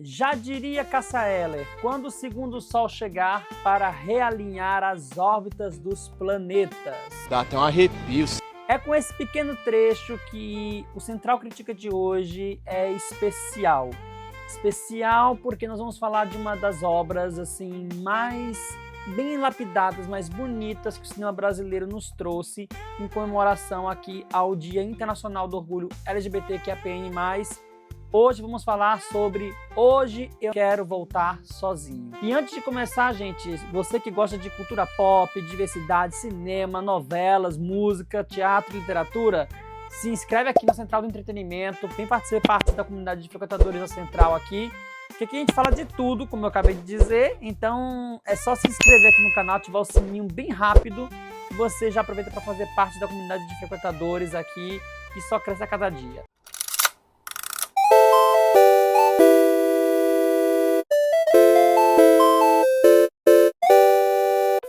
Já diria Cássia Eller, quando o segundo sol chegar para realinhar as órbitas dos planetas. Dá até um arrepio. É com esse pequeno trecho que o Central Crítica de hoje é especial. Especial porque nós vamos falar de uma das obras assim mais bem lapidadas, mais bonitas que o cinema brasileiro nos trouxe em comemoração aqui ao Dia Internacional do Orgulho LGBTQIAPN+. Hoje vamos falar sobre Hoje Eu Quero Voltar Sozinho. E antes de começar, gente, você que gosta de cultura pop, diversidade, cinema, novelas, música, teatro, literatura, se inscreve aqui na Central do Entretenimento, vem fazer parte da comunidade de frequentadores da Central aqui, que aqui a gente fala de tudo, como eu acabei de dizer, então é só se inscrever aqui no canal, ativar o sininho bem rápido, e você já aproveita para fazer parte da comunidade de frequentadores aqui, que só cresce a cada dia.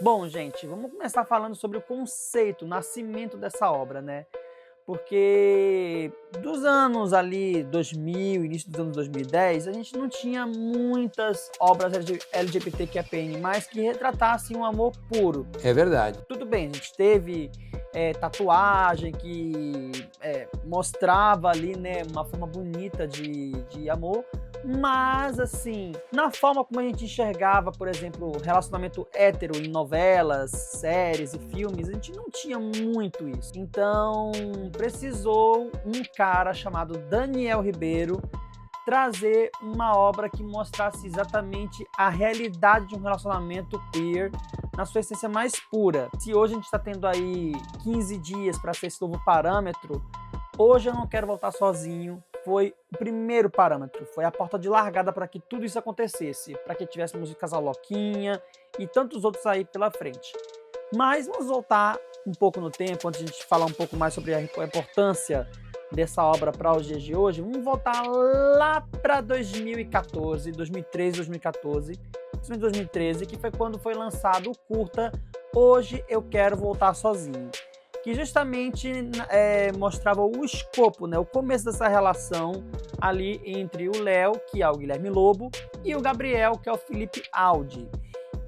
Bom, gente, vamos começar falando sobre o conceito, o nascimento dessa obra, né? Porque dos anos ali 2000, início dos anos 2010, a gente não tinha muitas obras LGBTQIAPN+, que retratassem um amor puro. É verdade. Tudo bem, a gente teve tatuagem que mostrava ali, né, uma forma bonita de amor, mas assim, na forma como a gente enxergava, por exemplo, relacionamento hétero em novelas, séries e filmes, a gente não tinha muito isso. Então, precisou um cara chamado Daniel Ribeiro trazer uma obra que mostrasse exatamente a realidade de um relacionamento queer na sua essência mais pura. Se hoje a gente está tendo aí 15 dias para ser esse novo parâmetro, Hoje Eu Não Quero Voltar Sozinho foi o primeiro parâmetro, foi a porta de largada para que tudo isso acontecesse, para que tivéssemos o Casal Loquinha e tantos outros aí pela frente. Mas vamos voltar um pouco no tempo, antes de a gente falar um pouco mais sobre a importância dessa obra para os dias de hoje. Vamos voltar lá para 2014, 2013, 2014, principalmente 2013, que foi quando foi lançado o curta Hoje Eu Quero Voltar Sozinho, que justamente mostrava o escopo, né, o começo dessa relação ali entre o Léo, que é o Guilherme Lobo, e o Gabriel, que é o Felipe Aldi.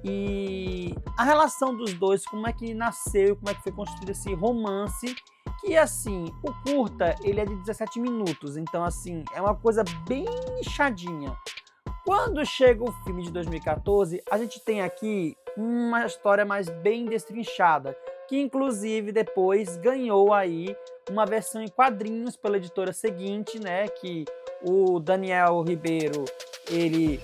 E a relação dos dois, como é que nasceu, como é que foi construído esse romance, que assim, o curta, ele é de 17 minutos, então assim, é uma coisa bem nichadinha. Quando chega o filme de 2014, a gente tem aqui uma história mais bem destrinchada, que inclusive depois ganhou aí uma versão em quadrinhos pela editora seguinte, né, que o Daniel Ribeiro, ele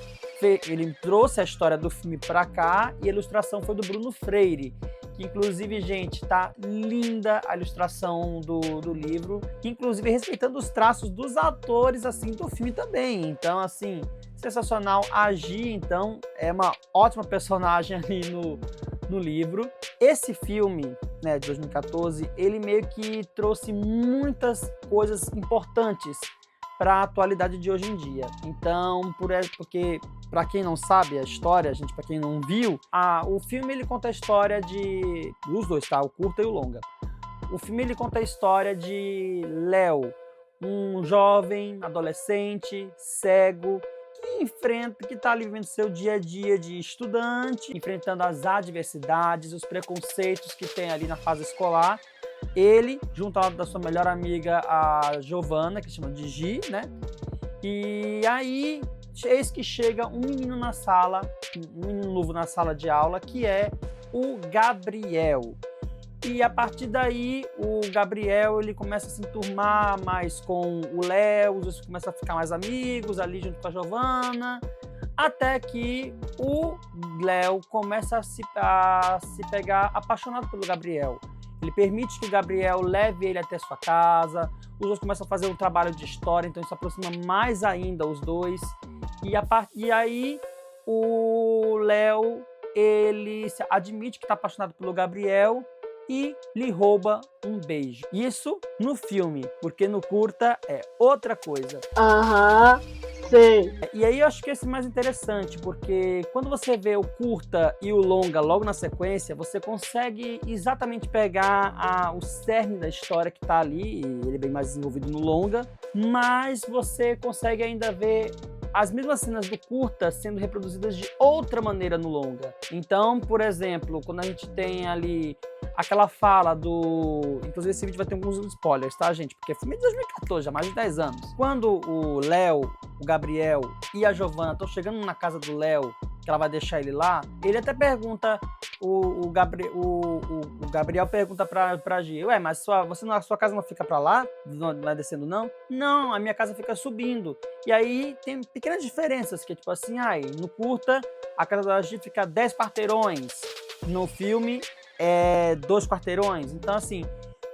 trouxe a história do filme para cá e a ilustração foi do Bruno Freire, que inclusive, gente, tá linda a ilustração do livro, inclusive respeitando os traços dos atores, assim, do filme também. Então, assim, sensacional. A Gi, então, é uma ótima personagem ali no livro. Esse filme, né, de 2014, ele meio que trouxe muitas coisas importantes para a atualidade de hoje em dia. Então, porque para quem não sabe a história, gente, para quem não viu, o filme ele conta a história dos dois, tá? O curta e o longa. O filme ele conta a história de Léo, um jovem adolescente cego que está ali vivendo seu dia a dia de estudante, enfrentando as adversidades, os preconceitos que tem ali na fase escolar. Ele, junto ao lado da sua melhor amiga, a Giovana, que chama de Gi, né? E aí, eis que chega um menino novo na sala de aula, que é o Gabriel. E a partir daí, o Gabriel ele começa a se enturmar mais com o Léo, os dois começam a ficar mais amigos ali junto com a Giovana, até que o Léo começa a se pegar apaixonado pelo Gabriel. Ele permite que o Gabriel leve ele até sua casa, os dois começam a fazer um trabalho de história, então isso aproxima mais ainda os dois. E aí o Léo ele admite que está apaixonado pelo Gabriel e lhe rouba um beijo. Isso no filme, porque no curta é outra coisa. Aham, sei. E aí eu acho que esse é mais interessante, porque quando você vê o curta e o longa logo na sequência, você consegue exatamente pegar o cerne da história que tá ali, e ele é bem mais desenvolvido no longa, mas você consegue ainda ver as mesmas cenas do curta sendo reproduzidas de outra maneira no longa. Então, por exemplo, quando a gente tem ali aquela fala do... Inclusive esse vídeo vai ter alguns spoilers, tá, gente? Porque é filme de 2014, há mais de 10 anos. Quando o Léo, o Gabriel e a Giovanna estão chegando na casa do Léo, que ela vai deixar ele lá, ele até pergunta, o Gabriel pergunta pra Gi, ué, mas sua casa não fica pra lá? Não vai descendo, não? Não, a minha casa fica subindo. E aí tem pequenas diferenças, que é tipo assim, no curta, a casa da Gi fica 10 quarteirões, no filme é 2 quarteirões. Então, assim,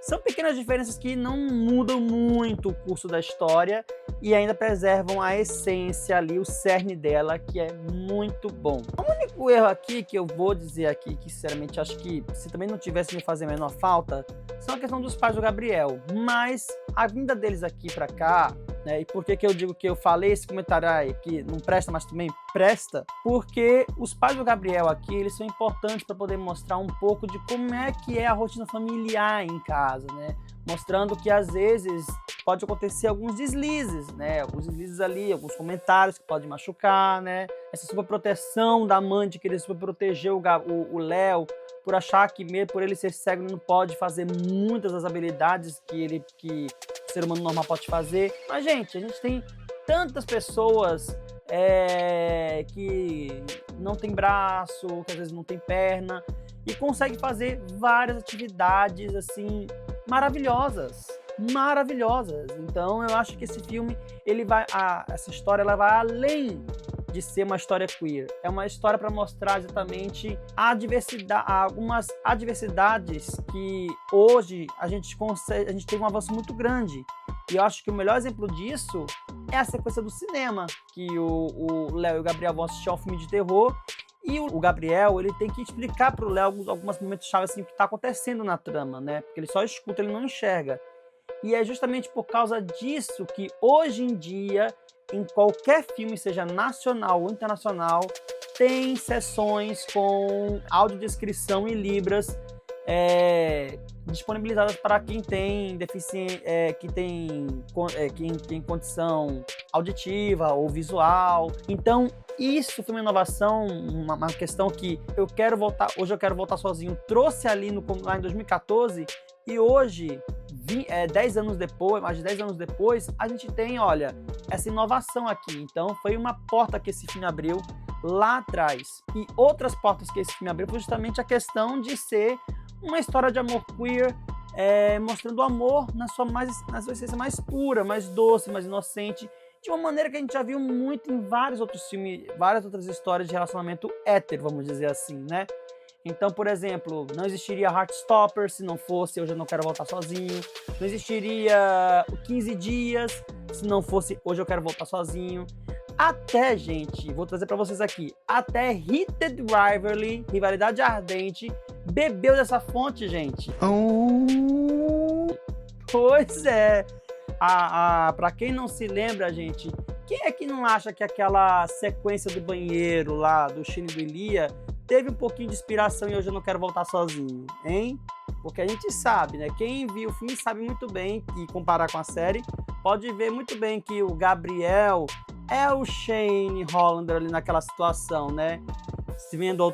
são pequenas diferenças que não mudam muito o curso da história e ainda preservam a essência ali, o cerne dela, que é muito bom. O único erro aqui que eu vou dizer aqui, que sinceramente acho que se também não tivesse me fazer a menor falta, são a questão dos pais do Gabriel. Mas a vinda deles aqui pra cá, né, e por que eu digo que eu falei esse comentário aí, que não presta, mas também presta? Porque os pais do Gabriel aqui, eles são importantes para poder mostrar um pouco de como é que é a rotina familiar em casa, né? Mostrando que às vezes pode acontecer alguns deslizes, né? Alguns deslizes ali, alguns comentários que podem machucar, né? Essa superproteção da mãe de querer superproteger o Léo, por achar que mesmo por ele ser cego ele não pode fazer muitas das habilidades que o ser humano normal pode fazer. Mas, gente, a gente tem tantas pessoas que não tem braço, que às vezes não tem perna, e consegue fazer várias atividades, assim, maravilhosas. Então, eu acho que esse filme, essa história, ela vai além de ser uma história queer. É uma história para mostrar exatamente algumas adversidades que hoje a gente tem um avanço muito grande. E eu acho que o melhor exemplo disso é a sequência do cinema, que o Léo e o Gabriel vão assistir ao filme de terror, e o Gabriel, ele tem que explicar para o Léo alguns momentos-chave assim, que está acontecendo na trama, né? Porque ele só escuta, ele não enxerga. E é justamente por causa disso que hoje em dia, em qualquer filme, seja nacional ou internacional, tem sessões com audiodescrição em libras disponibilizadas para quem tem deficiência, quem tem condição auditiva ou visual. Então, isso foi uma inovação, uma questão que hoje eu quero voltar sozinho, trouxe ali lá em 2014, e hoje, 10 anos depois, mais de 10 anos depois, a gente tem, olha, essa inovação aqui. Então, foi uma porta que esse filme abriu lá atrás. E outras portas que esse filme abriu foi justamente a questão de ser uma história de amor queer, mostrando o amor na sua essência mais pura, mais doce, mais inocente, de uma maneira que a gente já viu muito em vários outros filmes, várias outras histórias de relacionamento hétero, vamos dizer assim, né? Então, por exemplo, não existiria Heartstopper se não fosse Hoje Eu Não Quero Voltar Sozinho. Não existiria o 15 Dias se não fosse Hoje Eu Quero Voltar Sozinho. Até, gente, vou trazer pra vocês aqui, até Heated Rivalry, Rivalidade Ardente, bebeu dessa fonte, gente. Pois é. Pra quem não se lembra, gente, quem é que não acha que aquela sequência do banheiro lá, do Shane e do Ilia, teve um pouquinho de inspiração em Hoje Eu Não Quero Voltar Sozinho, hein? Porque a gente sabe, né? Quem viu o filme sabe muito bem, e comparar com a série, pode ver muito bem que o Gabriel é o Shane Hollander ali naquela situação, né? Se entra um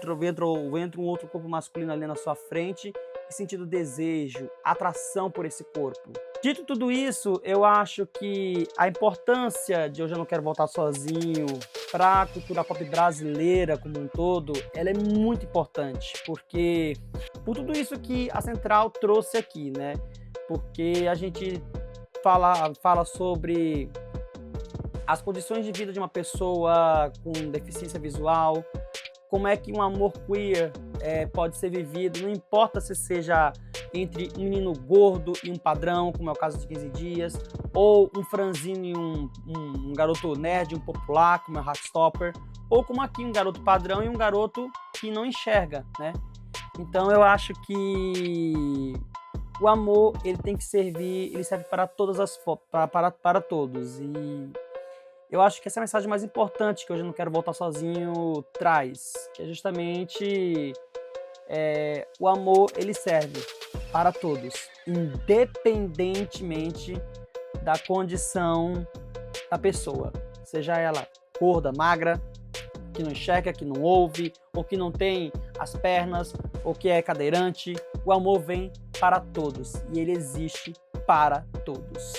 outro corpo masculino ali na sua frente, sentindo desejo, atração por esse corpo. Dito tudo isso, eu acho que a importância de Hoje Eu Não Quero Voltar Sozinho para a cultura pop brasileira como um todo, ela é muito importante, porque por tudo isso que a Central trouxe aqui, né? Porque a gente fala sobre as condições de vida de uma pessoa com deficiência visual, como é que um amor queer pode ser vivido, não importa se seja entre um menino gordo e um padrão, como é o caso de 15 Dias, ou um franzino e um garoto nerd, um popular, como é o Heartstopper, ou como aqui um garoto padrão e um garoto que não enxerga, né? Então eu acho que o amor, ele tem que servir, ele serve para todas para todos, e eu acho que essa é a mensagem mais importante que Hoje Eu Não Quero Voltar Sozinho traz, que é justamente o amor, ele serve para todos, independentemente da condição da pessoa, seja ela gorda, magra, que não enxerga, que não ouve, ou que não tem as pernas, ou que é cadeirante. O amor vem para todos e ele existe para todos,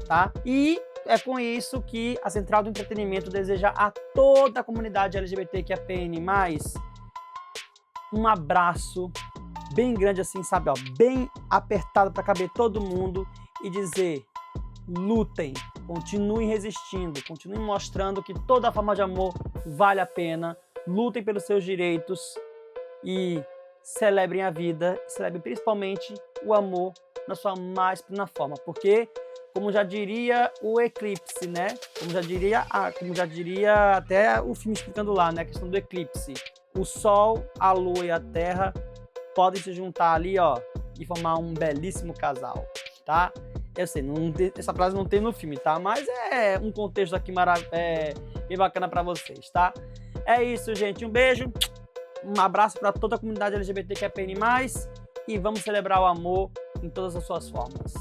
tá? E é com isso que a Central do Entretenimento deseja a toda a comunidade LGBTQIAPN+, um abraço bem grande assim, sabe, ó, bem apertado para caber todo mundo e dizer: lutem, continuem resistindo, continuem mostrando que toda forma de amor vale a pena, lutem pelos seus direitos e celebrem a vida, celebrem principalmente o amor na sua mais plena forma, porque, como já diria o eclipse, né? Como já diria até o filme explicando lá, né? A questão do eclipse. O Sol, a Lua e a Terra podem se juntar ali, ó, e formar um belíssimo casal, tá? Eu sei, essa frase não tem no filme, tá? Mas é um contexto aqui bem bacana pra vocês, tá? É isso, gente. Um beijo, um abraço para toda a comunidade LGBTQIAPN+, e vamos celebrar o amor em todas as suas formas.